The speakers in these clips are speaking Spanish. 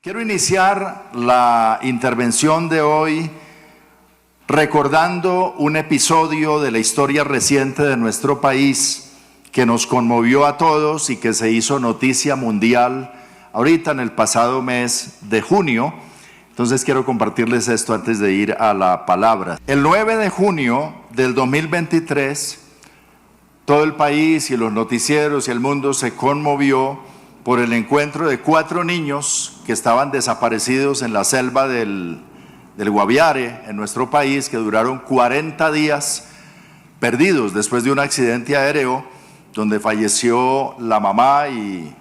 Quiero iniciar la intervención de hoy recordando un episodio de la historia reciente de nuestro país que nos conmovió a todos y que se hizo noticia mundial ahorita en el pasado mes de junio. Entonces quiero compartirles esto antes de ir a la palabra. El 9 de junio del 2023, todo el país y los noticieros y el mundo se conmovió por el encuentro de 4 niños que estaban desaparecidos en la selva del Guaviare, en nuestro país, que duraron 40 días perdidos después de un accidente aéreo donde falleció la mamá y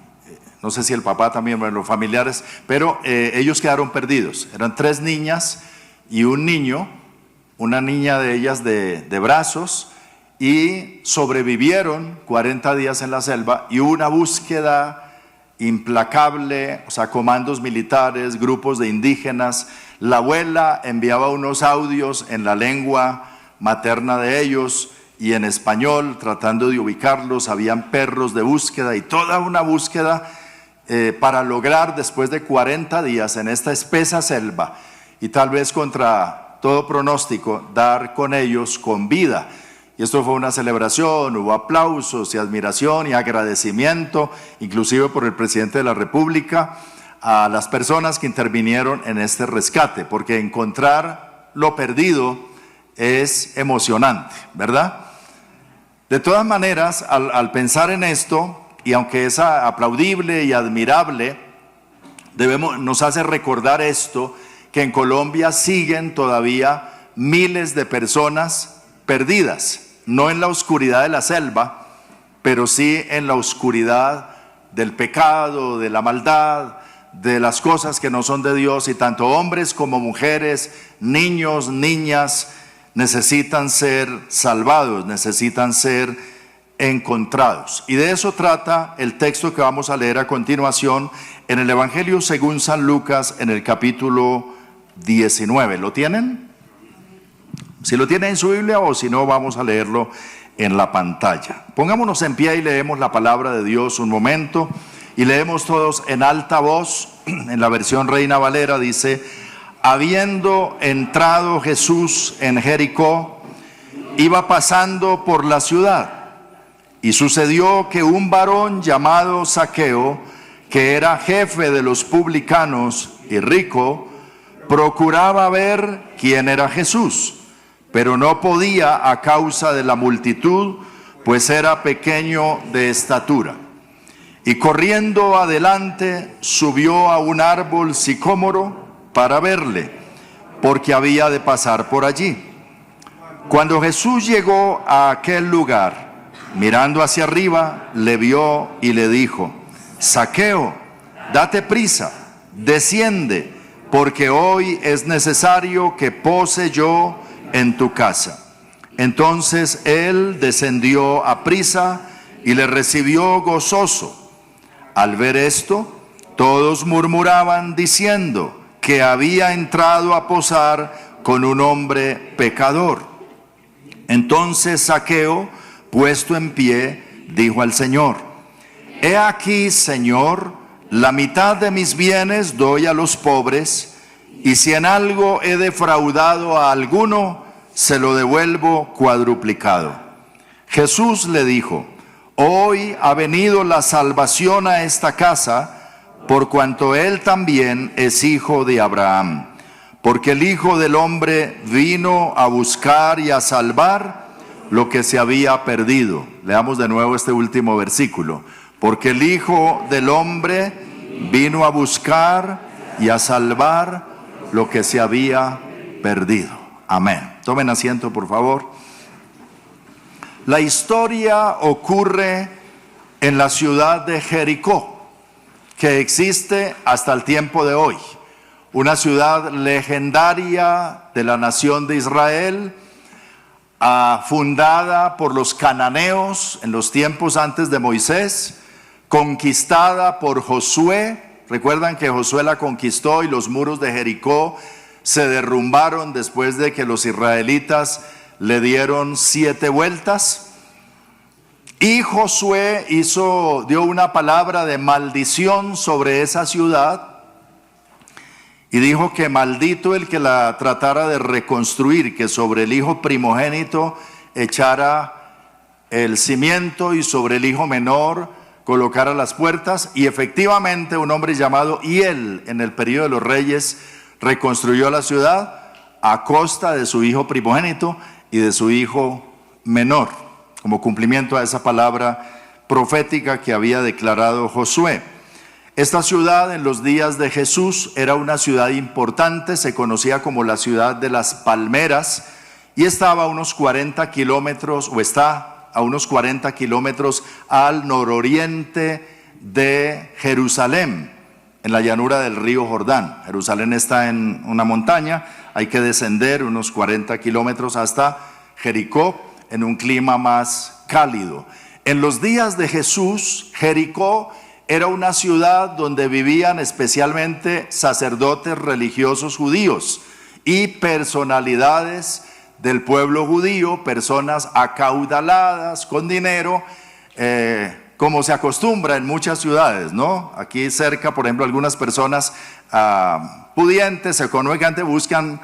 no sé si el papá también, bueno, los familiares, pero ellos quedaron perdidos. Eran 3 niñas y un niño, una niña de ellas de brazos, y sobrevivieron 40 días en la selva y hubo una búsqueda implacable, o sea, comandos militares, grupos de indígenas. La abuela enviaba unos audios en la lengua materna de ellos y en español, tratando de ubicarlos. Habían perros de búsqueda y toda una búsqueda para lograr, después de 40 días en esta espesa selva y tal vez contra todo pronóstico, dar con ellos con vida. Y esto fue una celebración, hubo aplausos y admiración y agradecimiento, inclusive por el presidente de la República, a las personas que intervinieron en este rescate, porque encontrar lo perdido es emocionante, ¿verdad? De todas maneras, al pensar en esto, y aunque es aplaudible y admirable, nos hace recordar esto, que en Colombia siguen todavía miles de personas perdidas, no en la oscuridad de la selva, pero sí en la oscuridad del pecado, de la maldad, de las cosas que no son de Dios, y tanto hombres como mujeres, niños, niñas, necesitan ser salvados, necesitan ser encontrados. Y de eso trata el texto que vamos a leer a continuación en el Evangelio según San Lucas, en el capítulo 19. ¿Lo tienen? Si lo tienen en su Biblia, o si no, vamos a leerlo en la pantalla. Pongámonos en pie y leemos la palabra de Dios un momento, y leemos todos en alta voz. En la versión Reina Valera dice: habiendo entrado Jesús en Jericó, iba pasando por la ciudad, y sucedió que un varón llamado Zaqueo, que era jefe de los publicanos y rico, procuraba ver quién era Jesús, pero no podía a causa de la multitud, pues era pequeño de estatura. Y corriendo adelante, subió a un árbol sicómoro para verle, porque había de pasar por allí. Cuando Jesús llegó a aquel lugar, mirando hacia arriba, le vio y le dijo: Zaqueo, date prisa, desciende, porque hoy es necesario que pose yo en tu casa. Entonces él descendió a prisa y le recibió gozoso. Al ver esto, todos murmuraban diciendo que había entrado a posar con un hombre pecador. Entonces Zaqueo, puesto en pie, dijo al Señor: He aquí, Señor, la mitad de mis bienes doy a los pobres, y si en algo he defraudado a alguno, se lo devuelvo cuadruplicado. Jesús le dijo: Hoy ha venido la salvación a esta casa, por cuanto él también es hijo de Abraham. Porque el Hijo del Hombre vino a buscar y a salvar lo que se había perdido. Leamos de nuevo este último versículo. Porque el Hijo del Hombre vino a buscar y a salvar lo que se había perdido. Amén. Tomen asiento, por favor. La historia ocurre en la ciudad de Jericó, que existe hasta el tiempo de hoy. Una ciudad legendaria de la nación de Israel, fundada por los cananeos en los tiempos antes de Moisés, conquistada por Josué. Recuerdan que Josué la conquistó y los muros de Jericó se derrumbaron después de que los israelitas le dieron 7 vueltas. Y Josué dio una palabra de maldición sobre esa ciudad y dijo que maldito el que la tratara de reconstruir, que sobre el hijo primogénito echara el cimiento y sobre el hijo menor colocara las puertas. Y efectivamente un hombre llamado Hiel, en el periodo de los reyes, reconstruyó la ciudad a costa de su hijo primogénito y de su hijo menor, como cumplimiento a esa palabra profética que había declarado Josué. Esta ciudad en los días de Jesús era una ciudad importante, se conocía como la ciudad de las palmeras, y estaba a unos 40 kilómetros, o está a unos 40 kilómetros al nororiente de Jerusalén, en la llanura del río Jordán. Jerusalén está en una montaña, hay que descender unos 40 kilómetros hasta Jericó, en un clima más cálido. En los días de Jesús, Jericó era una ciudad donde vivían especialmente sacerdotes religiosos judíos y personalidades del pueblo judío, personas acaudaladas con dinero, como se acostumbra en muchas ciudades, ¿no? Aquí cerca, por ejemplo, algunas personas pudientes, económicamente, buscan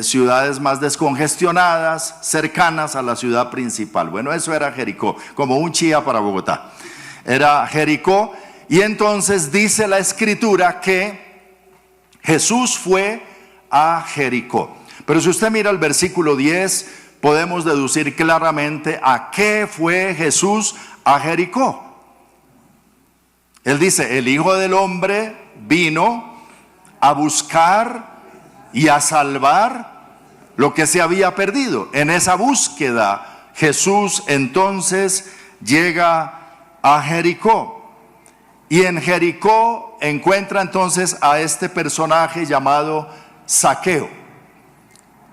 ciudades más descongestionadas, cercanas a la ciudad principal. Bueno, eso era Jericó, como un Chía para Bogotá. Era Jericó. Y entonces dice la escritura que Jesús fue a Jericó. Pero si usted mira el versículo 10, podemos deducir claramente a qué fue Jesús a Jericó. Él dice, el Hijo del Hombre vino a buscar y a salvar lo que se había perdido. En esa búsqueda, Jesús entonces llega a Jericó. Y en Jericó encuentra entonces a este personaje llamado Zaqueo.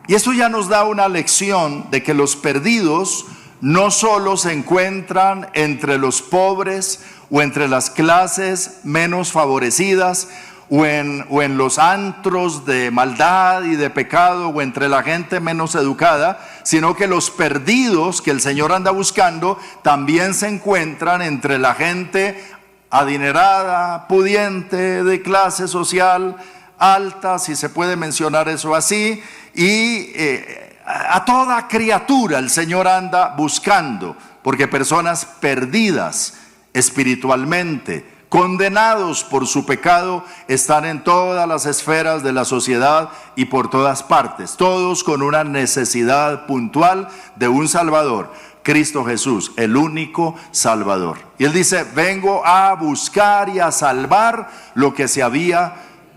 Y eso ya nos da una lección de que los perdidos no solo se encuentran entre los pobres o entre las clases menos favorecidas o en los antros de maldad y de pecado o entre la gente menos educada, sino que los perdidos que el Señor anda buscando también se encuentran entre la gente adinerada, pudiente, de clase social alta, si se puede mencionar eso así, y a toda criatura el Señor anda buscando, porque personas perdidas espiritualmente, condenados por su pecado, están en todas las esferas de la sociedad y por todas partes, todos con una necesidad puntual de un Salvador, Cristo Jesús, el único Salvador. Y Él dice, vengo a buscar y a salvar lo que se había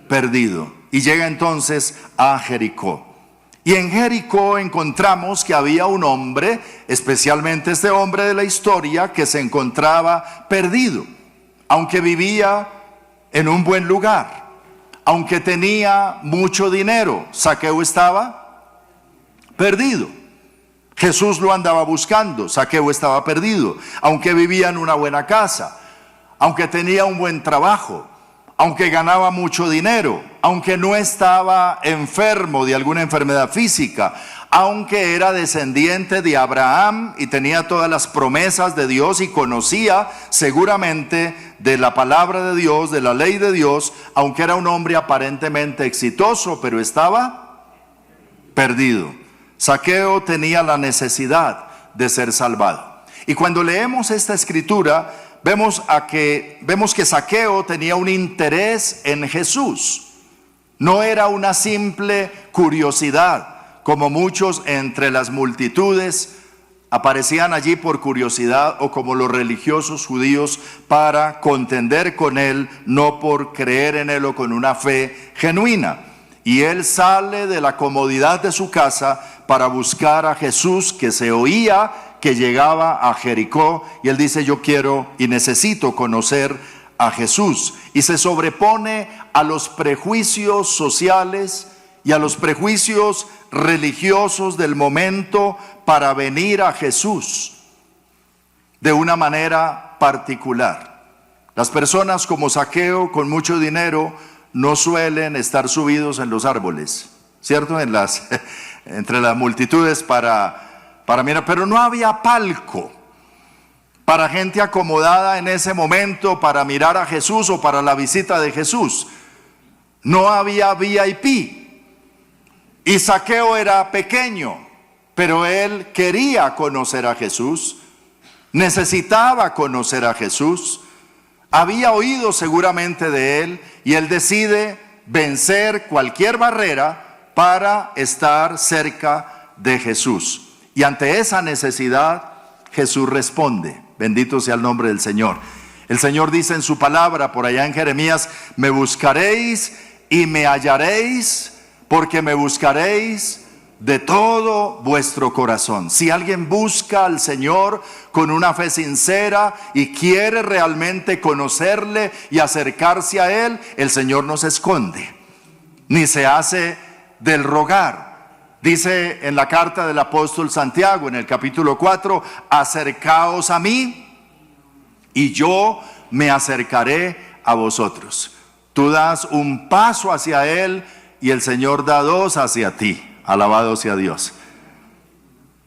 perdido. Y llega entonces a Jericó. Y en Jericó encontramos que había un hombre, especialmente este hombre de la historia, que se encontraba perdido. Aunque vivía en un buen lugar, aunque tenía mucho dinero, Zaqueo estaba perdido. Jesús lo andaba buscando, Zaqueo estaba perdido. Aunque vivía en una buena casa, aunque tenía un buen trabajo, aunque ganaba mucho dinero, aunque no estaba enfermo de alguna enfermedad física, aunque era descendiente de Abraham y tenía todas las promesas de Dios y conocía seguramente de la palabra de Dios, de la ley de Dios, aunque era un hombre aparentemente exitoso, pero estaba perdido. Zaqueo tenía la necesidad de ser salvado. Y cuando leemos esta escritura, vemos que Zaqueo tenía un interés en Jesús. No era una simple curiosidad, como muchos entre las multitudes aparecían allí por curiosidad, o como los religiosos judíos para contender con él, no por creer en él o con una fe genuina. Y él sale de la comodidad de su casa para buscar a Jesús, que se oía que llegaba a Jericó, y él dice, yo quiero y necesito conocer a Jesús, y se sobrepone a los prejuicios sociales y a los prejuicios religiosos del momento para venir a Jesús de una manera particular. Las personas como Zaqueo, con mucho dinero, no suelen estar subidos en los árboles, ¿cierto? Entre las multitudes para mirar, pero no había palco para gente acomodada en ese momento para mirar a Jesús o para la visita de Jesús. No había VIP. Y Zaqueo era pequeño, pero él quería conocer a Jesús, necesitaba conocer a Jesús, había oído seguramente de él, y él decide vencer cualquier barrera para estar cerca de Jesús. Y ante esa necesidad, Jesús responde. Bendito sea el nombre del Señor. El Señor dice en su palabra, por allá en Jeremías: me buscaréis y me hallaréis, porque me buscaréis de todo vuestro corazón. Si alguien busca al Señor con una fe sincera y quiere realmente conocerle y acercarse a Él, el Señor no se esconde, ni se hace del rogar. Dice en la carta del apóstol Santiago, en el capítulo 4, acercaos a mí y yo me acercaré a vosotros. Tú das un paso hacia Él y el Señor da dos hacia ti. Alabado sea Dios.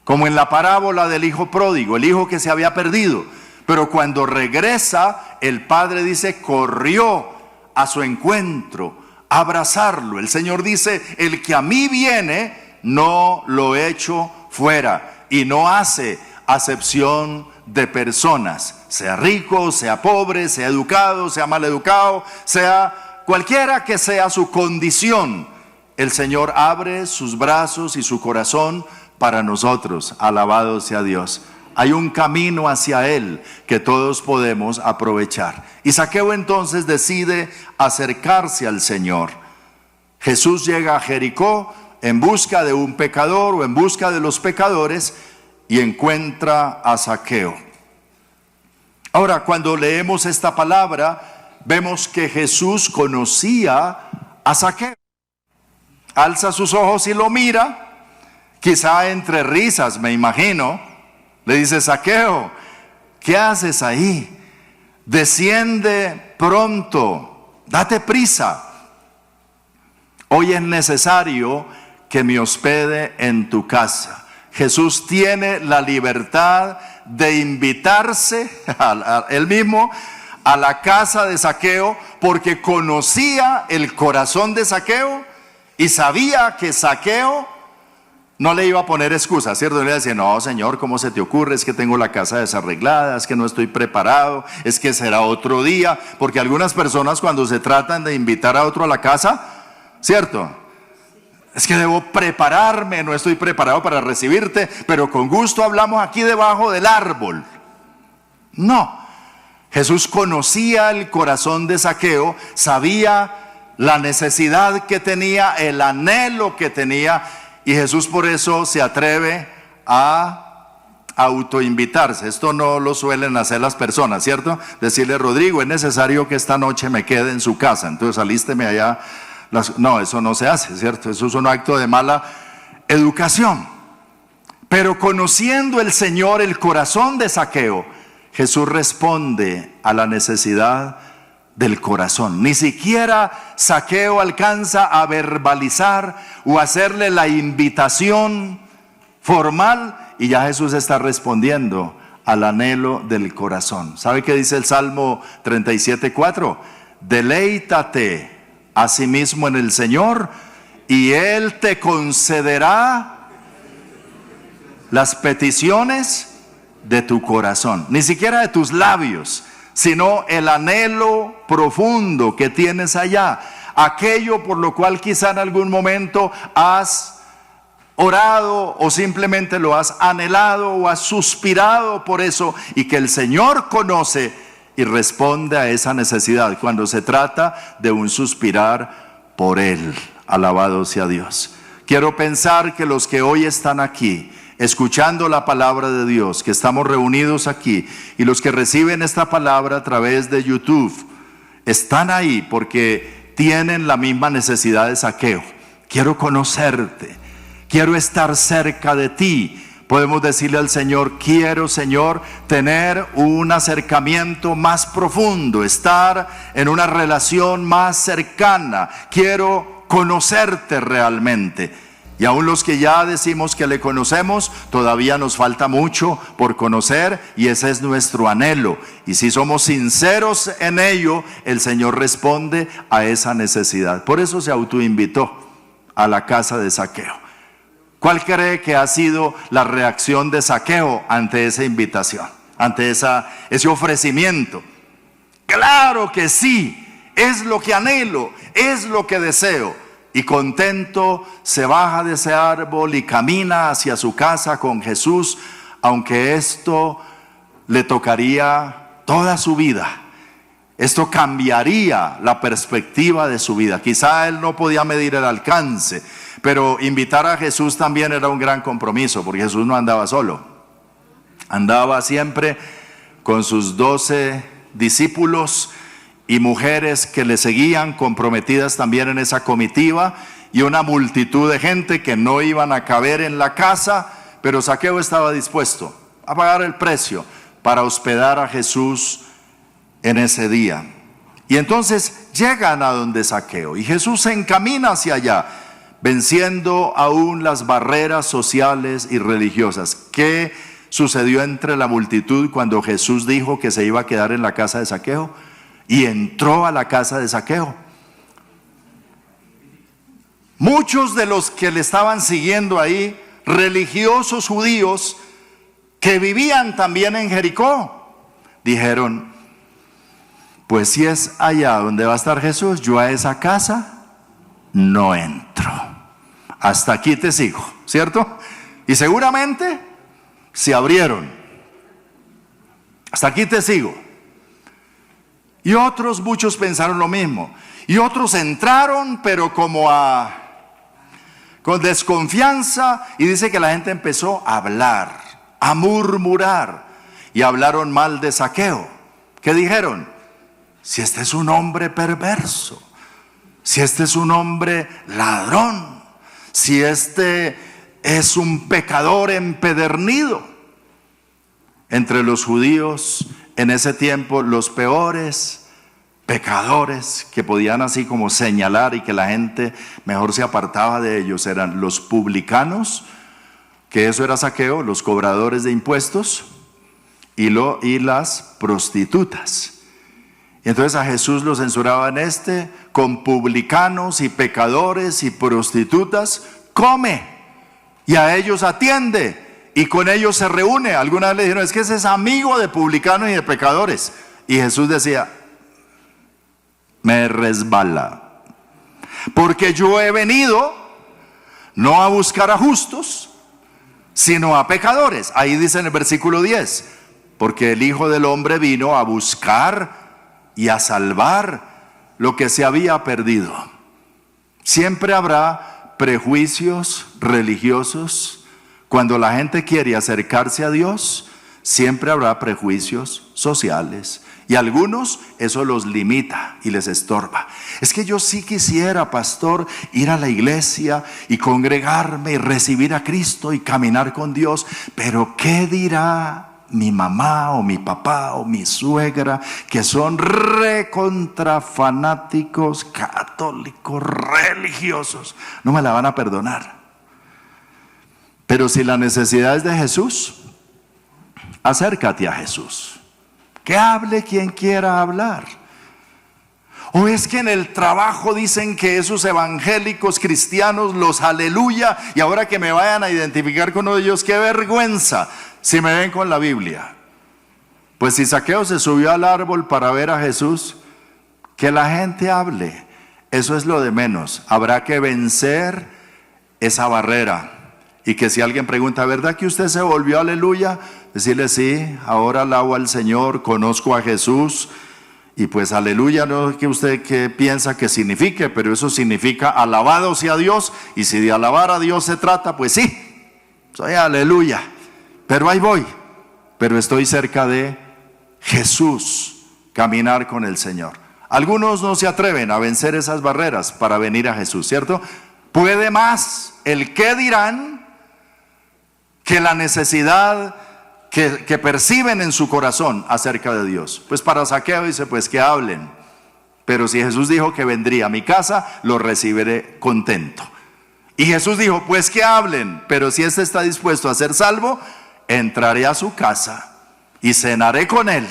Como en la parábola del hijo pródigo, el hijo que se había perdido, pero cuando regresa, el padre dice, corrió a su encuentro, a abrazarlo. El Señor dice, el que a mí viene, no lo echo fuera, y no hace acepción de personas, sea rico, sea pobre, sea educado, sea mal educado, sea cualquiera que sea su condición. El Señor abre sus brazos y su corazón para nosotros. Alabado sea Dios. Hay un camino hacia Él que todos podemos aprovechar. Y Zaqueo entonces decide acercarse al Señor. Jesús llega a Jericó en busca de un pecador o en busca de los pecadores y encuentra a Zaqueo. Ahora, cuando leemos esta palabra, vemos que Jesús conocía a Zaqueo. Alza sus ojos y lo mira, quizá entre risas, me imagino. Le dice, Zaqueo, ¿qué haces ahí? Desciende pronto, date prisa. Hoy es necesario que me hospede en tu casa. Jesús tiene la libertad de invitarse él mismo a la casa de Zaqueo, porque conocía el corazón de Zaqueo y sabía que Zaqueo no le iba a poner excusas, ¿cierto? Le iba a decir, no, Señor, ¿cómo se te ocurre? Es que tengo la casa desarreglada, es que no estoy preparado, es que será otro día. Porque algunas personas, cuando se tratan de invitar a otro a la casa, ¿cierto? Es que debo prepararme, no estoy preparado para recibirte, pero con gusto hablamos aquí debajo del árbol. No, Jesús conocía el corazón de Zaqueo, sabía la necesidad que tenía, el anhelo que tenía, y Jesús por eso se atreve a autoinvitarse. Esto no lo suelen hacer las personas, ¿cierto? Decirle, Rodrigo, es necesario que esta noche me quede en su casa, entonces alísteme allá. No, eso no se hace, ¿cierto? Eso es un acto de mala educación. Pero conociendo el Señor el corazón de Zaqueo, Jesús responde a la necesidad del corazón. Ni siquiera Zaqueo alcanza a verbalizar o hacerle la invitación formal, y ya Jesús está respondiendo al anhelo del corazón. ¿Sabe qué dice el Salmo 37:4? Deleítate asimismo en el Señor, y Él te concederá las peticiones de tu corazón. Ni siquiera de tus labios, sino el anhelo profundo que tienes allá, aquello por lo cual quizá en algún momento has orado o simplemente lo has anhelado o has suspirado por eso, y que el Señor conoce y responde a esa necesidad cuando se trata de un suspirar por Él. Alabado sea Dios. Quiero pensar que los que hoy están aquí escuchando la palabra de Dios, que estamos reunidos aquí, y los que reciben esta palabra a través de YouTube, están ahí porque tienen la misma necesidad de Zaqueo. Quiero conocerte, quiero estar cerca de ti. Podemos decirle al Señor, quiero, Señor, tener un acercamiento más profundo, estar en una relación más cercana, quiero conocerte realmente. Y aún los que ya decimos que le conocemos, todavía nos falta mucho por conocer, y ese es nuestro anhelo. Y si somos sinceros en ello, el Señor responde a esa necesidad. Por eso se autoinvitó a la casa de Zaqueo. ¿Cuál cree que ha sido la reacción de Zaqueo ante esa invitación, ante ese ofrecimiento? Claro que sí, es lo que anhelo, es lo que deseo. Y contento se baja de ese árbol y camina hacia su casa con Jesús, aunque esto le tocaría toda su vida. Esto cambiaría la perspectiva de su vida. Quizá él no podía medir el alcance, pero invitar a Jesús también era un gran compromiso, porque Jesús no andaba solo. Andaba siempre con sus 12 discípulos y mujeres que le seguían, comprometidas también en esa comitiva, y una multitud de gente que no iban a caber en la casa, pero Zaqueo estaba dispuesto a pagar el precio para hospedar a Jesús en ese día. Y entonces llegan a donde Zaqueo, y Jesús se encamina hacia allá, venciendo aún las barreras sociales y religiosas. ¿Qué sucedió entre la multitud cuando Jesús dijo que se iba a quedar en la casa de Zaqueo? Y entró a la casa de Zaqueo. Muchos de los que le estaban siguiendo ahí, religiosos judíos que vivían también en Jericó, dijeron: pues si es allá donde va a estar Jesús, yo a esa casa no entro. Hasta aquí te sigo, ¿cierto? Y seguramente se abrieron. Hasta aquí te sigo. Y otros, muchos pensaron lo mismo. Y otros entraron, pero con desconfianza. Y dice que la gente empezó a hablar, a murmurar. Y hablaron mal de Zaqueo. ¿Qué dijeron? Si este es un hombre perverso, si este es un hombre ladrón, si este es un pecador empedernido. Entre los judíos en ese tiempo, los peores pecadores que podían así como señalar y que la gente mejor se apartaba de ellos eran los publicanos, que eso era Zaqueo, los cobradores de impuestos, y las prostitutas. Y entonces a Jesús lo censuraban: con publicanos y pecadores y prostitutas come, y a ellos atiende, y con ellos se reúne. Alguna vez le dijeron: es que ese es amigo de publicanos y de pecadores. Y Jesús decía: me resbala, porque yo he venido no a buscar a justos, sino a pecadores. Ahí dice en el versículo 10, porque el Hijo del Hombre vino a buscar y a salvar lo que se había perdido. Siempre habrá prejuicios religiosos. Cuando la gente quiere acercarse a Dios, siempre habrá prejuicios sociales. Y a algunos eso los limita y les estorba. Es que yo sí quisiera, pastor, ir a la iglesia y congregarme y recibir a Cristo y caminar con Dios. Pero ¿qué dirá mi mamá o mi papá o mi suegra, que son recontrafanáticos, católicos, religiosos? No me la van a perdonar. Pero si la necesidad es de Jesús, acércate a Jesús. Que hable quien quiera hablar. O es que en el trabajo dicen que esos evangélicos cristianos, los aleluya, y ahora que me vayan a identificar con uno de ellos, qué vergüenza si me ven con la Biblia. Pues si Zaqueo se subió al árbol para ver a Jesús, que la gente hable, eso es lo de menos. Habrá que vencer esa barrera. Y que si alguien pregunta: ¿verdad que usted se volvió aleluya? Decirle: sí, ahora alabo al Señor, conozco a Jesús. Y pues aleluya no es que usted que piensa que signifique, pero eso significa alabado sea Dios. Y si de alabar a Dios se trata, pues sí, soy aleluya. Pero ahí voy, pero estoy cerca de Jesús, caminar con el Señor. Algunos no se atreven a vencer esas barreras para venir a Jesús, ¿cierto? Puede más el qué dirán que la necesidad que perciben en su corazón acerca de Dios. Pues para Zaqueo dice: pues que hablen. Pero si Jesús dijo que vendría a mi casa, lo recibiré contento. Y Jesús dijo, pues que hablen, pero si éste está dispuesto a ser salvo, entraré a su casa y cenaré con él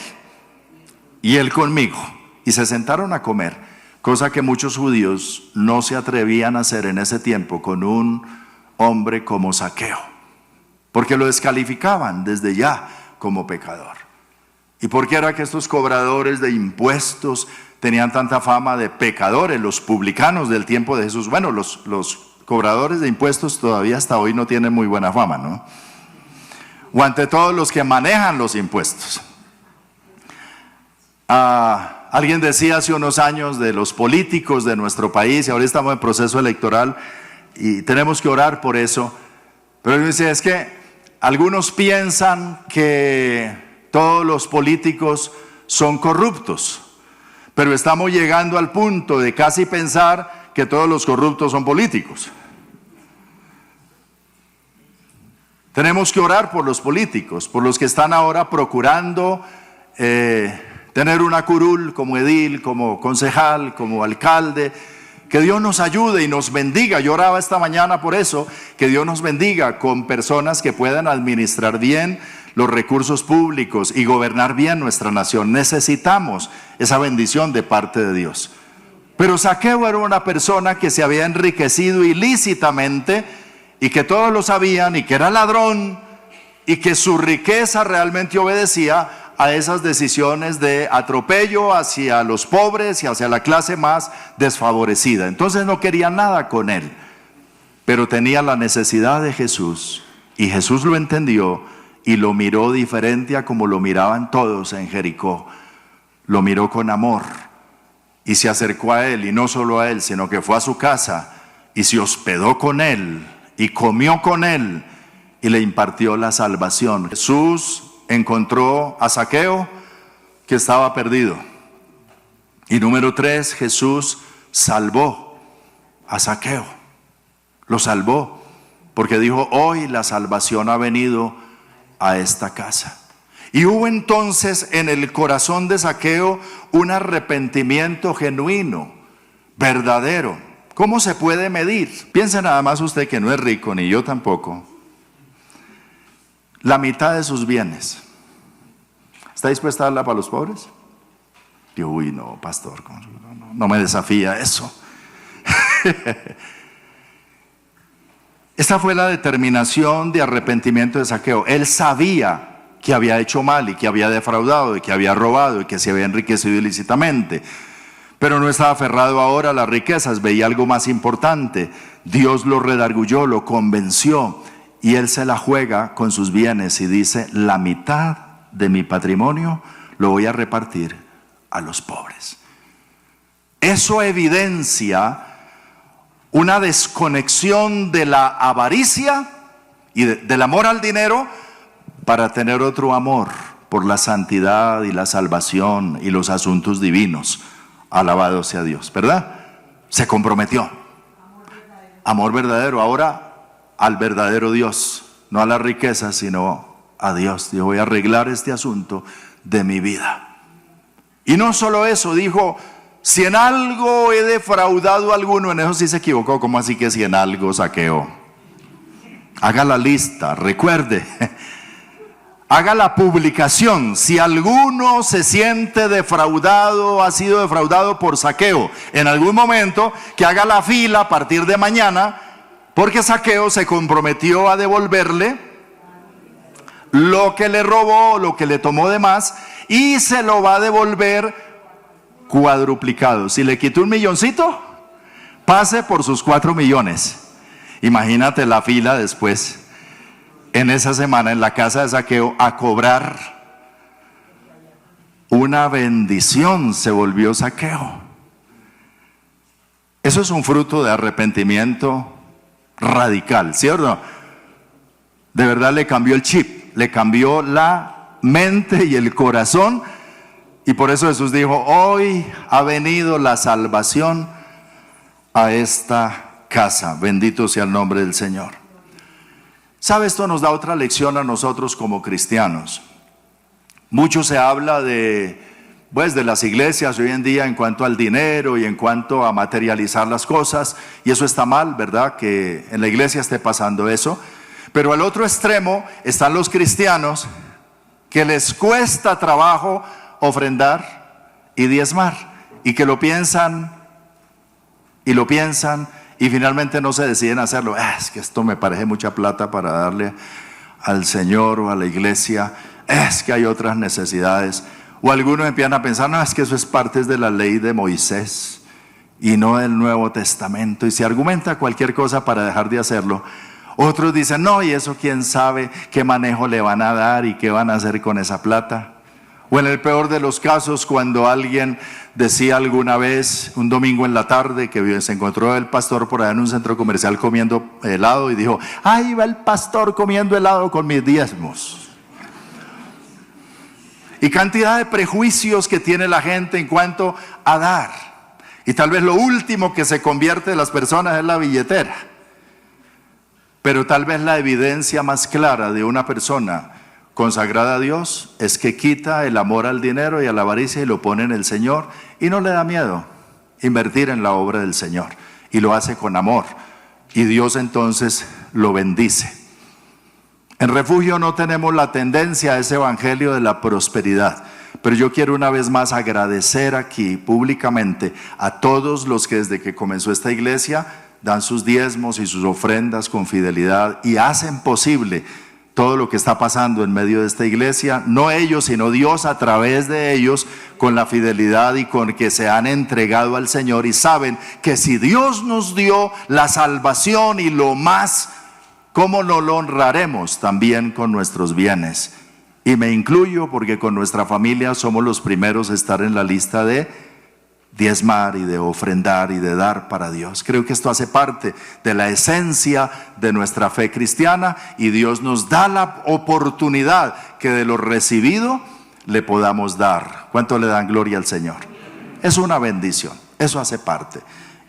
y él conmigo. Y se sentaron a comer, cosa que muchos judíos no se atrevían a hacer en ese tiempo con un hombre como Zaqueo, porque lo descalificaban desde ya como pecador. ¿Y por qué era que estos cobradores de impuestos tenían tanta fama de pecadores, los publicanos del tiempo de Jesús? Bueno, los cobradores de impuestos todavía hasta hoy no tienen muy buena fama, ¿no? O ante todo los que manejan los impuestos. Alguien decía hace unos años de los políticos de nuestro país, y ahora estamos en proceso electoral y tenemos que orar por eso, pero él dice, es que algunos piensan que todos los políticos son corruptos, pero estamos llegando al punto de casi pensar que todos los corruptos son políticos. Tenemos que orar por los políticos, por los que están ahora procurando tener una curul como edil, como concejal, como alcalde. Que Dios nos ayude y nos bendiga. Yo oraba esta mañana por eso, que Dios nos bendiga con personas que puedan administrar bien los recursos públicos y gobernar bien nuestra nación. Necesitamos esa bendición de parte de Dios. Pero Zaqueo era una persona que se había enriquecido ilícitamente y que todos lo sabían, y que era ladrón, y que su riqueza realmente obedecía a esas decisiones de atropello hacia los pobres y hacia la clase más desfavorecida. Entonces no quería nada con él, pero tenía la necesidad de Jesús, y Jesús lo entendió y lo miró diferente a como lo miraban todos en Jericó. Lo miró con amor y se acercó a él, y no solo a él, sino que fue a su casa y se hospedó con él y comió con él y le impartió la salvación. Jesús encontró a Zaqueo que estaba perdido. Y número 3, Jesús salvó a Zaqueo. Lo salvó porque dijo, hoy la salvación ha venido a esta casa. Y hubo entonces en el corazón de Zaqueo un arrepentimiento genuino, verdadero. ¿Cómo se puede medir? Piense nada más usted que no es rico, ni yo tampoco. La mitad de sus bienes. ¿Está dispuesta a darla para los pobres? Y uy, no, pastor, no me desafía eso. Esta fue la determinación de arrepentimiento de Zaqueo. Él sabía que había hecho mal y que había defraudado y que había robado y que se había enriquecido ilícitamente. Pero no estaba aferrado ahora a las riquezas, veía algo más importante. Dios lo redarguyó, lo convenció, y él se la juega con sus bienes y dice, la mitad de mi patrimonio lo voy a repartir a los pobres. Eso evidencia una desconexión de la avaricia y del amor al dinero para tener otro amor por la santidad y la salvación y los asuntos divinos. Alabado sea Dios, ¿verdad? Se comprometió. Amor verdadero, ahora al verdadero Dios, no a la riqueza, sino a Dios. Yo voy a arreglar este asunto de mi vida. Y no solo eso, dijo, si en algo he defraudado a alguno, en eso sí se equivocó. ¿Cómo así que si en algo Zaqueo? Haga la lista, recuerde. Haga la publicación. Si alguno se siente defraudado, ha sido defraudado por Zaqueo en algún momento, que haga la fila a partir de mañana, porque Zaqueo se comprometió a devolverle lo que le robó, lo que le tomó de más, y se lo va a devolver cuadruplicado. Si le quitó 1 milloncito, pase por sus 4 millones. Imagínate la fila después. En esa semana en la casa de Zaqueo a cobrar una bendición, se volvió Zaqueo. Eso es un fruto de arrepentimiento radical, ¿cierto? De verdad le cambió el chip, le cambió la mente y el corazón, y por eso Jesús dijo, hoy ha venido la salvación a esta casa. Bendito sea el nombre del Señor. ¿Sabe? Esto nos da otra lección a nosotros como cristianos. Mucho se habla de pues de las iglesias hoy en día en cuanto al dinero y en cuanto a materializar las cosas, y eso está mal, ¿verdad? Que en la iglesia esté pasando eso. Pero al otro extremo están los cristianos que les cuesta trabajo ofrendar y diezmar, y que lo piensan y finalmente no se deciden a hacerlo. Es que esto me parece mucha plata para darle al Señor o a la iglesia, es que hay otras necesidades. O algunos empiezan a pensar, no, es que eso es parte de la ley de Moisés y no del Nuevo Testamento, y se argumenta cualquier cosa para dejar de hacerlo. Otros dicen, no, y eso quién sabe qué manejo le van a dar y qué van a hacer con esa plata. O en el peor de los casos, cuando alguien decía alguna vez, un domingo en la tarde, que se encontró el pastor por allá en un centro comercial comiendo helado y dijo, ahí va el pastor comiendo helado con mis diezmos. Y cantidad de prejuicios que tiene la gente en cuanto a dar. Y tal vez lo último que se convierte de las personas es la billetera. Pero tal vez la evidencia más clara de una persona consagrada a Dios es que quita el amor al dinero y a la avaricia y lo pone en el Señor, y no le da miedo invertir en la obra del Señor, y lo hace con amor, y Dios entonces lo bendice. En Refugio no tenemos la tendencia a ese evangelio de la prosperidad, pero yo quiero una vez más agradecer aquí públicamente a todos los que desde que comenzó esta iglesia dan sus diezmos y sus ofrendas con fidelidad y hacen posible todo lo que está pasando en medio de esta iglesia, no ellos, sino Dios a través de ellos, con la fidelidad y con que se han entregado al Señor, y saben que si Dios nos dio la salvación y lo más, ¿cómo no lo honraremos también con nuestros bienes? Y me incluyo porque con nuestra familia somos los primeros a estar en la lista de diezmar y de ofrendar y de dar para Dios. Creo que esto hace parte de la esencia de nuestra fe cristiana, y Dios nos da la oportunidad que de lo recibido le podamos dar. ¿Cuánto le dan gloria al Señor? Es una bendición, eso hace parte.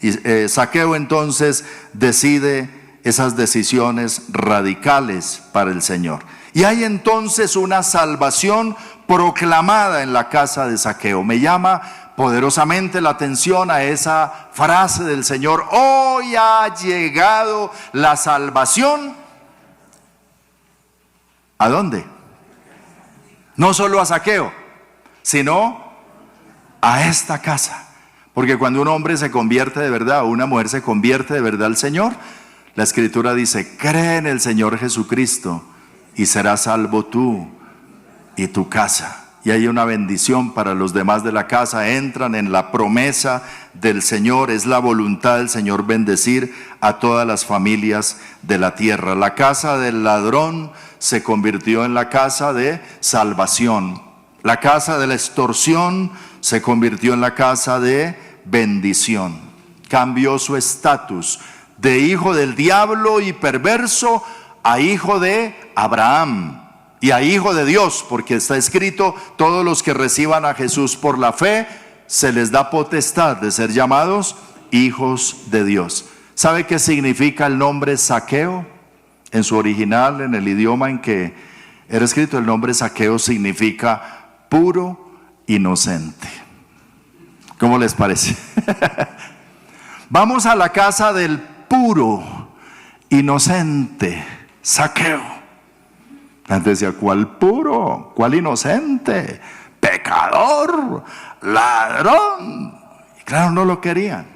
Y Zaqueo entonces decide esas decisiones radicales para el Señor. Y hay entonces una salvación proclamada en la casa de Zaqueo. Me llama poderosamente la atención a esa frase del Señor: hoy ha llegado la salvación. ¿A dónde? No solo a Zaqueo, sino a esta casa. Porque cuando un hombre se convierte de verdad, o una mujer se convierte de verdad al Señor, la Escritura dice: cree en el Señor Jesucristo y serás salvo tú y tu casa. Y hay una bendición para los demás de la casa. Entran en la promesa del Señor. Es la voluntad del Señor bendecir a todas las familias de la tierra. La casa del ladrón se convirtió en la casa de salvación. La casa de la extorsión se convirtió en la casa de bendición. Cambió su estatus de hijo del diablo y perverso a hijo de Abraham y a hijo de Dios, porque está escrito: todos los que reciban a Jesús por la fe, se les da potestad de ser llamados hijos de Dios. ¿Sabe qué significa el nombre Zaqueo? En su original, en el idioma en que era escrito, el nombre Zaqueo significa puro inocente. ¿Cómo les parece? Vamos a la casa del puro inocente Zaqueo. Antes decía: ¿cuál puro? ¿Cuál inocente? Pecador, ladrón. Y claro, no lo querían.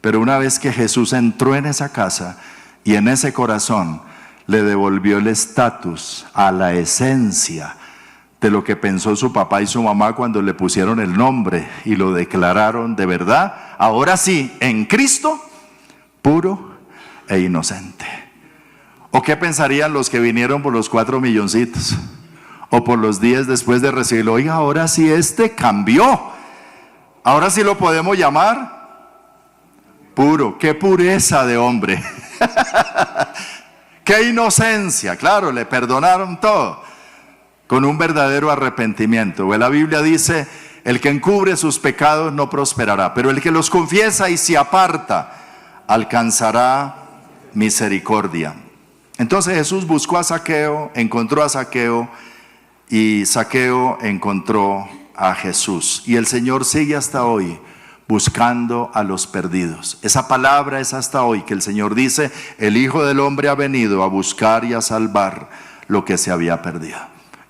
Pero una vez que Jesús entró en esa casa y en ese corazón, le devolvió el estatus a la esencia de lo que pensó su papá y su mamá cuando le pusieron el nombre y lo declararon de verdad. Ahora sí, en Cristo, puro e inocente. ¿O qué pensarían los que vinieron por los 4 milloncitos? O por los 10 después de recibirlo. Oiga, ahora sí cambió. Ahora sí lo podemos llamar puro. Qué pureza de hombre. Qué inocencia. Claro, le perdonaron todo con un verdadero arrepentimiento. Pues la Biblia dice: el que encubre sus pecados no prosperará, pero el que los confiesa y se aparta alcanzará misericordia. Entonces Jesús buscó a Zaqueo, encontró a Zaqueo, y Zaqueo encontró a Jesús. Y el Señor sigue hasta hoy buscando a los perdidos. Esa palabra es hasta hoy que el Señor dice: el Hijo del Hombre ha venido a buscar y a salvar lo que se había perdido.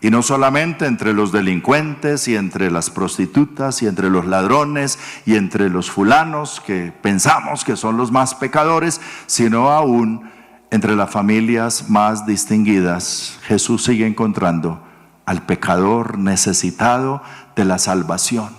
Y no solamente entre los delincuentes y entre las prostitutas y entre los ladrones y entre los fulanos que pensamos que son los más pecadores, sino aún entre las familias más distinguidas. Jesús sigue encontrando al pecador necesitado de la salvación.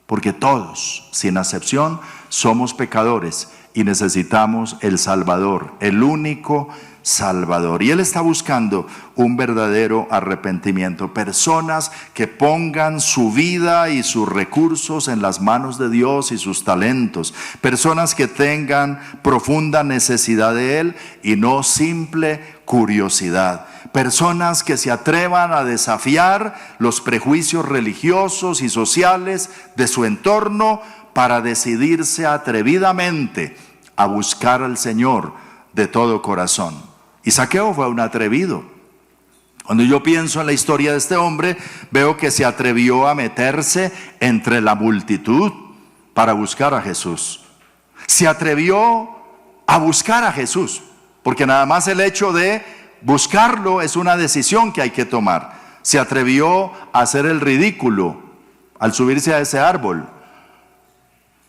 Porque todos, sin excepción, somos pecadores y necesitamos el Salvador, el único Salvador. Y Él está buscando un verdadero arrepentimiento. Personas que pongan su vida y sus recursos en las manos de Dios y sus talentos. Personas que tengan profunda necesidad de Él y no simple curiosidad. Personas que se atrevan a desafiar los prejuicios religiosos y sociales de su entorno para decidirse atrevidamente a buscar al Señor de todo corazón. Y Zaqueo fue un atrevido. Cuando yo pienso en la historia de este hombre, veo que se atrevió a meterse entre la multitud para buscar a Jesús. Se atrevió a buscar a Jesús, porque nada más el hecho de buscarlo es una decisión que hay que tomar. Se atrevió a hacer el ridículo al subirse a ese árbol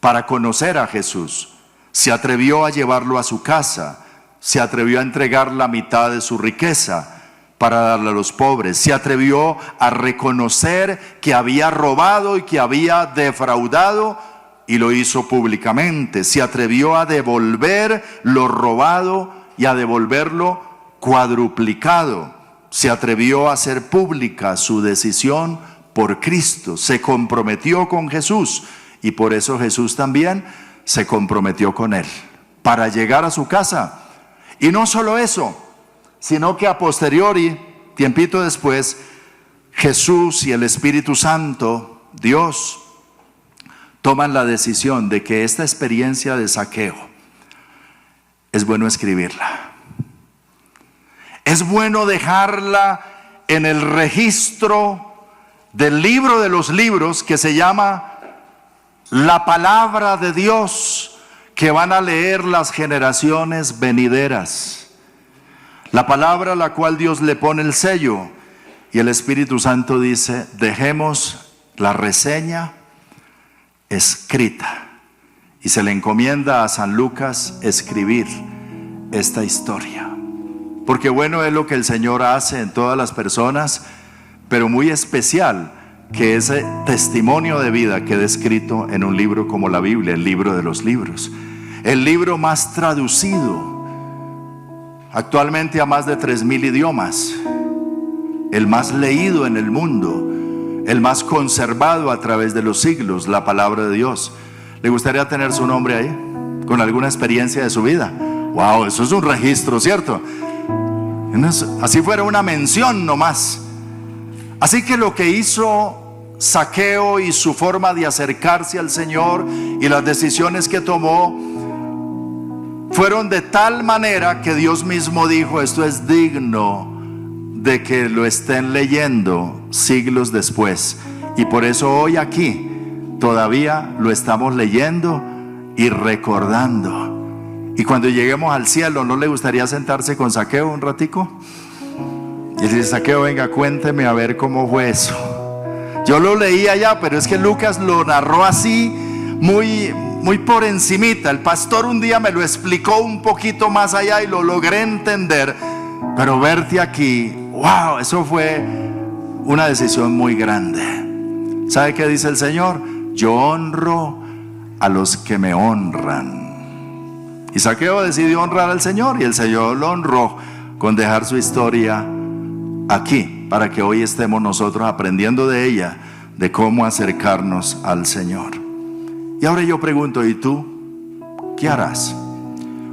para conocer a Jesús. Se atrevió a llevarlo a su casa. Se atrevió a entregar la mitad de su riqueza para darle a los pobres. Se atrevió a reconocer que había robado y que había defraudado, y lo hizo públicamente. Se atrevió a devolver lo robado y a devolverlo cuadruplicado. Se atrevió a hacer pública su decisión por Cristo. Se comprometió con Jesús, y por eso Jesús también se comprometió con él para llegar a su casa. Y no solo eso, sino que a posteriori, tiempito después, Jesús y el Espíritu Santo, Dios, toman la decisión de que esta experiencia de Zaqueo es bueno escribirla. Es bueno dejarla en el registro del libro de los libros que se llama la palabra de Dios, que van a leer las generaciones venideras. La palabra a la cual Dios le pone el sello. Y el Espíritu Santo dice: dejemos la reseña escrita. Y se le encomienda a San Lucas escribir esta historia. Porque bueno es lo que el Señor hace en todas las personas, pero muy especial que ese testimonio de vida quede escrito en un libro como la Biblia, el libro de los libros. El libro más traducido actualmente a más de 3,000 idiomas. El más leído en el mundo. El más conservado a través de los siglos, la palabra de Dios. ¿Le gustaría tener su nombre ahí? ¿Con alguna experiencia de su vida? ¡Wow! Eso es un registro, ¿cierto? Así fuera una mención nomás. Así que lo que hizo Zaqueo y su forma de acercarse al Señor y las decisiones que tomó fueron de tal manera que Dios mismo dijo: esto es digno de que lo estén leyendo siglos después. Y por eso hoy aquí todavía lo estamos leyendo y recordando. Y cuando lleguemos al cielo, ¿no le gustaría sentarse con Zaqueo un ratico? Y dice: Zaqueo, venga, cuénteme a ver cómo fue eso. Yo lo leí allá, pero es que Lucas lo narró así, muy por encimita. El pastor un día me lo explicó un poquito más allá y lo logré entender. Pero verte aquí, wow, eso fue una decisión muy grande. ¿Sabe qué dice el Señor? Yo honro a los que me honran. Y Zaqueo decidió honrar al Señor, y el Señor lo honró con dejar su historia aquí, para que hoy estemos nosotros aprendiendo de ella, de cómo acercarnos al Señor. Y ahora yo pregunto: ¿y tú qué harás?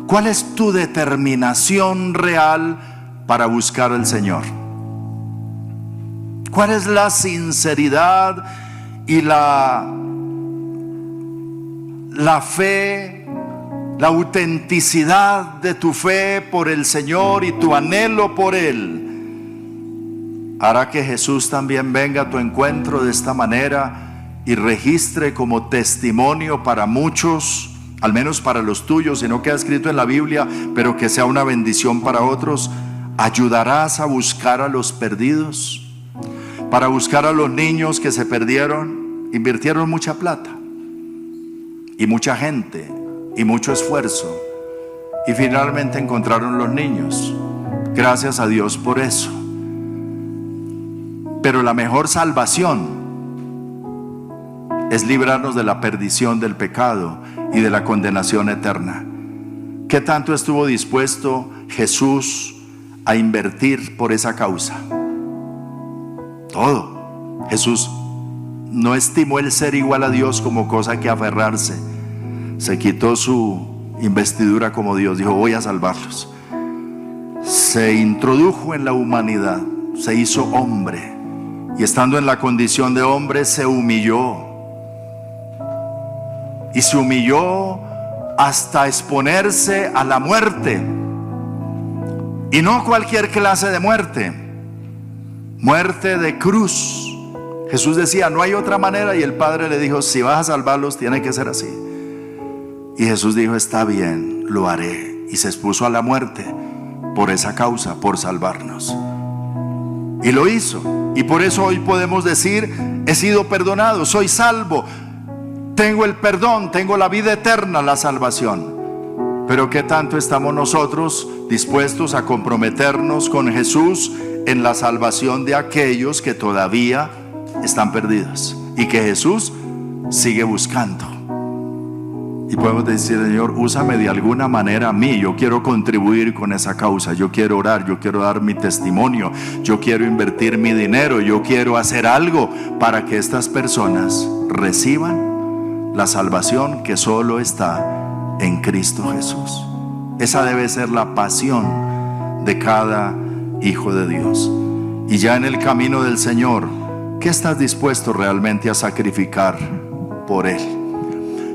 ¿Cuál es tu determinación real para buscar al Señor? ¿Cuál es la sinceridad y la fe, la autenticidad de tu fe por el Señor y tu anhelo por Él? hará que Jesús también venga a tu encuentro de esta manera y registre como testimonio para muchos, al menos para los tuyos, si no queda escrito en la Biblia, pero que sea una bendición para otros. ¿Ayudarás a buscar a los perdidos? Para buscar a los niños que se perdieron, invirtieron mucha plata y mucha gente y mucho esfuerzo, y finalmente encontraron los niños. Gracias a Dios por eso. Pero la mejor salvación es librarnos de la perdición del pecado y de la condenación eterna. ¿Qué tanto estuvo dispuesto Jesús a invertir por esa causa? Todo. Jesús no estimó el ser igual a Dios como cosa que aferrarse. Se quitó su investidura como Dios, dijo: voy a salvarlos. Se introdujo en la humanidad, se hizo hombre, y estando en la condición de hombre se humilló, y se humilló hasta exponerse a la muerte, y no cualquier clase de muerte, muerte de cruz. Jesús decía: no hay otra manera, y el Padre le dijo: si vas a salvarlos tiene que ser así. Y Jesús dijo: está bien, lo haré, y se expuso a la muerte por esa causa, por salvarnos, y lo hizo. Y por eso hoy podemos decir: he sido perdonado, soy salvo, tengo el perdón, tengo la vida eterna, la salvación. Pero ¿qué tanto estamos nosotros dispuestos a comprometernos con Jesús en la salvación de aquellos que todavía están perdidos y que Jesús sigue buscando? Y podemos decir: Señor, úsame de alguna manera a mí, yo quiero contribuir con esa causa, yo quiero orar, yo quiero dar mi testimonio, yo quiero invertir mi dinero, yo quiero hacer algo para que estas personas reciban la salvación que solo está en Cristo Jesús. Esa debe ser la pasión de cada hijo de Dios. Y ya en el camino del Señor, ¿qué estás dispuesto realmente a sacrificar por Él?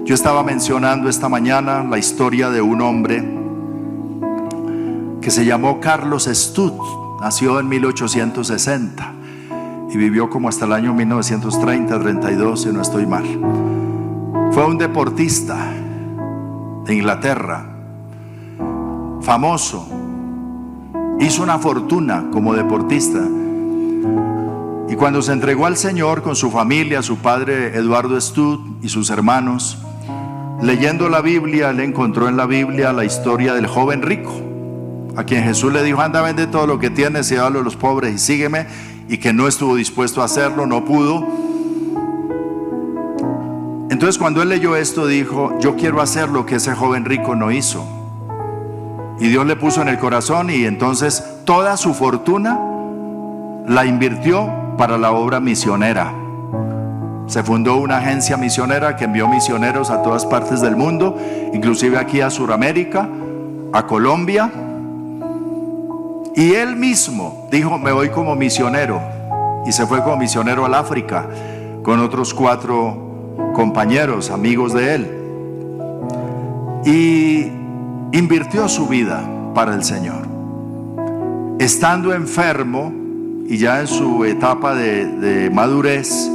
Yo estaba mencionando esta mañana la historia de un hombre que se llamó Carlos Studd. Nació en 1860 y vivió como hasta el año 1930, 32, si no estoy mal. Fue un deportista de Inglaterra, famoso. Hizo una fortuna como deportista. Y cuando se entregó al Señor con su familia, su padre Eduardo Studd y sus hermanos, leyendo la Biblia, él encontró en la Biblia la historia del joven rico, a quien Jesús le dijo: anda, vende todo lo que tienes y dalo a los pobres y sígueme, y que no estuvo dispuesto a hacerlo, no pudo. Entonces cuando él leyó esto dijo: yo quiero hacer lo que ese joven rico no hizo. Y Dios le puso en el corazón, y entonces toda su fortuna la invirtió para la obra misionera. Se fundó una agencia misionera que envió misioneros a todas partes del mundo, inclusive aquí a Sudamérica, a Colombia. Y él mismo dijo: me voy como misionero, y se fue como misionero al África con otros 4 compañeros, amigos de él, y invirtió su vida para el Señor. Estando enfermo y ya en su etapa de madurez,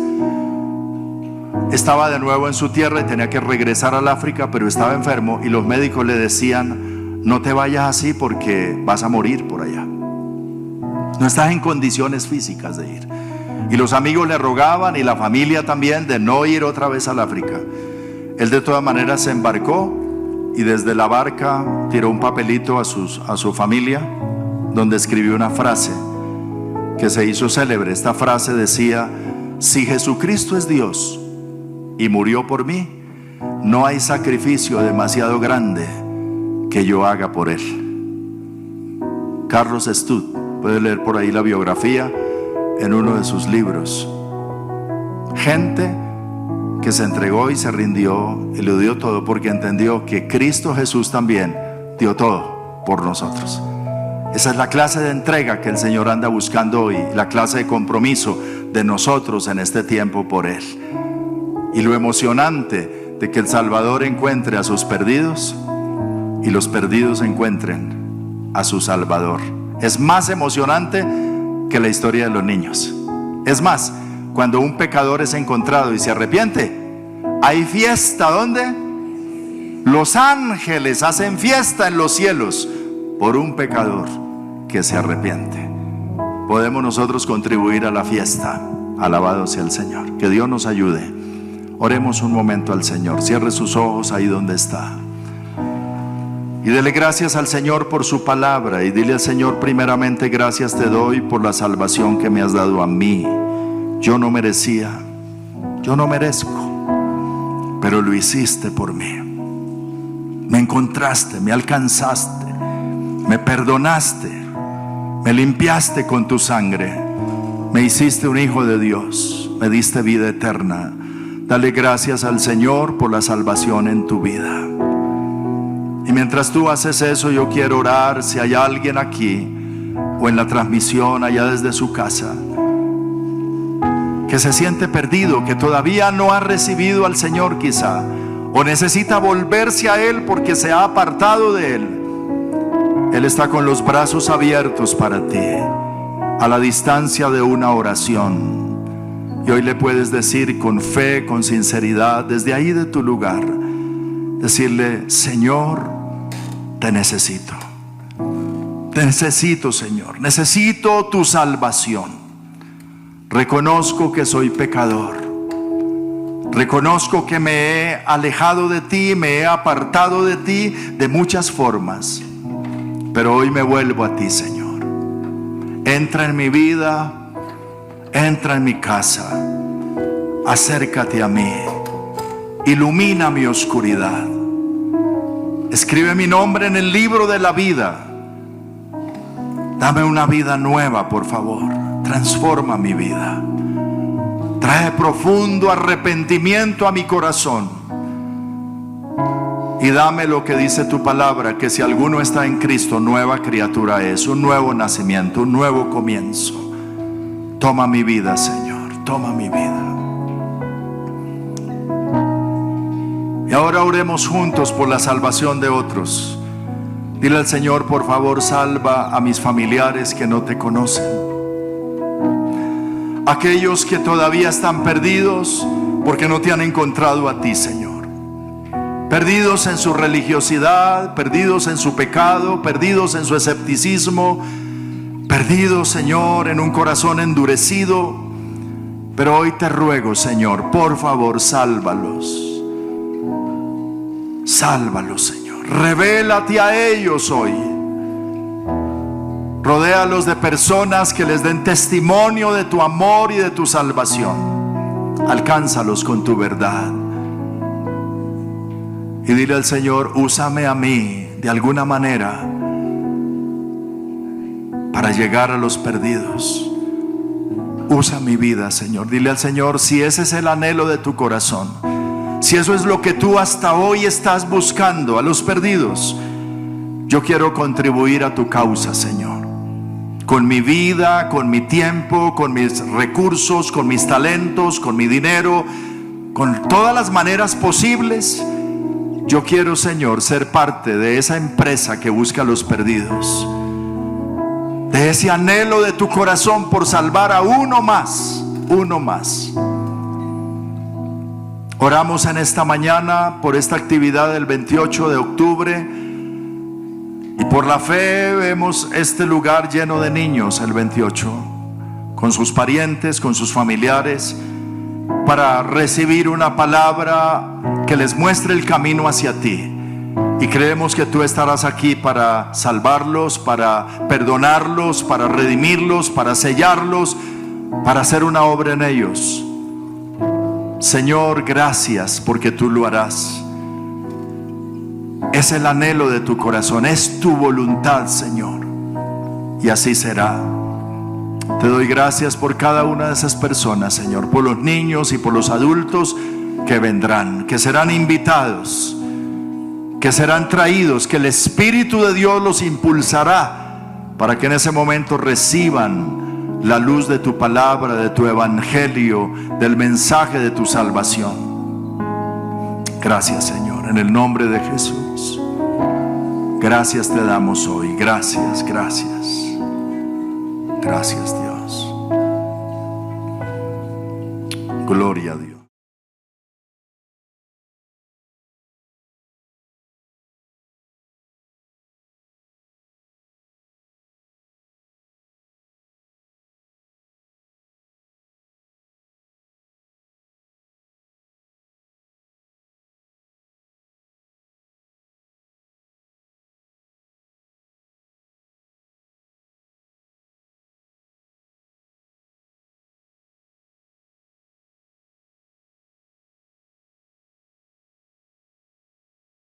estaba de nuevo en su tierra y tenía que regresar al África, pero estaba enfermo, y los médicos le decían: no te vayas así porque vas a morir por allá, no estás en condiciones físicas de ir. Y los amigos le rogaban, y la familia también, de no ir otra vez al África. Él de todas maneras se embarcó, y desde la barca tiró un papelito a su familia, donde escribió una frase que se hizo célebre. Esta frase decía: si Jesucristo es Dios y murió por mí, no hay sacrificio demasiado grande que yo haga por Él. Carlos Studd, puede leer por ahí la biografía en uno de sus libros. Gente que se entregó y se rindió y lo dio todo porque entendió que Cristo Jesús también dio todo por nosotros. Esa es la clase de entrega que el Señor anda buscando hoy, la clase de compromiso de nosotros en este tiempo por Él. Y lo emocionante de que el Salvador encuentre a sus perdidos y los perdidos encuentren a su Salvador. Es más emocionante que la historia de los niños. Es más, cuando un pecador es encontrado y se arrepiente, hay fiesta. ¿Dónde? Los ángeles hacen fiesta en los cielos por un pecador que se arrepiente. Podemos nosotros contribuir a la fiesta. Alabado sea el Señor. Que Dios nos ayude. Oremos un momento al Señor. Cierre sus ojos ahí donde está y dele gracias al Señor por su palabra. Y dile al Señor: primeramente, gracias te doy por la salvación que me has dado a mí. Yo no merecía, yo no merezco, pero lo hiciste por mí. Me encontraste, me alcanzaste, me perdonaste, me limpiaste con tu sangre, me hiciste un hijo de Dios, me diste vida eterna. Dale gracias al Señor por la salvación en tu vida. Y mientras tú haces eso, yo quiero orar. Si hay alguien aquí o en la transmisión allá desde su casa que se siente perdido, que todavía no ha recibido al Señor quizá, o necesita volverse a Él porque se ha apartado de Él, Él está con los brazos abiertos para ti, a la distancia de una oración. Y hoy le puedes decir con fe, con sinceridad, desde ahí de tu lugar, decirle: Señor, te necesito. Te necesito, Señor. Necesito tu salvación. Reconozco que soy pecador. Reconozco que me he alejado de ti, me he apartado de ti de muchas formas. Pero hoy me vuelvo a ti, Señor. Entra en mi vida. Entra en mi casa, acércate a mí, ilumina mi oscuridad, escribe mi nombre en el libro de la vida. Dame una vida nueva, por favor. Transforma mi vida. Trae profundo arrepentimiento a mi corazón. Y dame lo que dice tu palabra, que si alguno está en Cristo, nueva criatura es, un nuevo nacimiento, un nuevo comienzo. Toma mi vida, Señor, toma mi vida. Y ahora oremos juntos por la salvación de otros. Dile al Señor: por favor, salva a mis familiares que no te conocen. Aquellos que todavía están perdidos porque no te han encontrado a ti, Señor. Perdidos en su religiosidad, perdidos en su pecado, perdidos en su escepticismo, perdidos, Señor, en un corazón endurecido. Pero hoy te ruego, Señor, por favor, sálvalos. Sálvalos, Señor. Revélate a ellos hoy. Rodéalos de personas que les den testimonio de tu amor y de tu salvación. Alcánzalos con tu verdad. Y dile al Señor: úsame a mí de alguna manera para llegar a los perdidos. Usa mi vida, Señor. Dile al Señor: si ese es el anhelo de tu corazón, si eso es lo que tú hasta hoy estás buscando, a los perdidos, yo quiero contribuir a tu causa, Señor. Con mi vida, con mi tiempo, con mis recursos, con mis talentos, con mi dinero, con todas las maneras posibles. Yo quiero, Señor, ser parte de esa empresa que busca a los perdidos, de ese anhelo de tu corazón por salvar a uno más, uno más. Oramos en esta mañana por esta actividad del 28 de octubre y por la fe vemos este lugar lleno de niños el 28, con sus parientes, con sus familiares, para recibir una palabra que les muestre el camino hacia ti. Y creemos que tú estarás aquí para salvarlos, para perdonarlos, para redimirlos, para sellarlos, para hacer una obra en ellos. Señor, gracias porque tú lo harás. Es el anhelo de tu corazón, es tu voluntad, Señor, y así será. Te doy gracias por cada una de esas personas, Señor, por los niños y por los adultos que vendrán, que serán invitados, que serán traídos, que el Espíritu de Dios los impulsará para que en ese momento reciban la luz de tu palabra, de tu evangelio, del mensaje de tu salvación. Gracias, Señor, en el nombre de Jesús. Gracias te damos hoy. Gracias, gracias. Gracias, Dios. Gloria a Dios.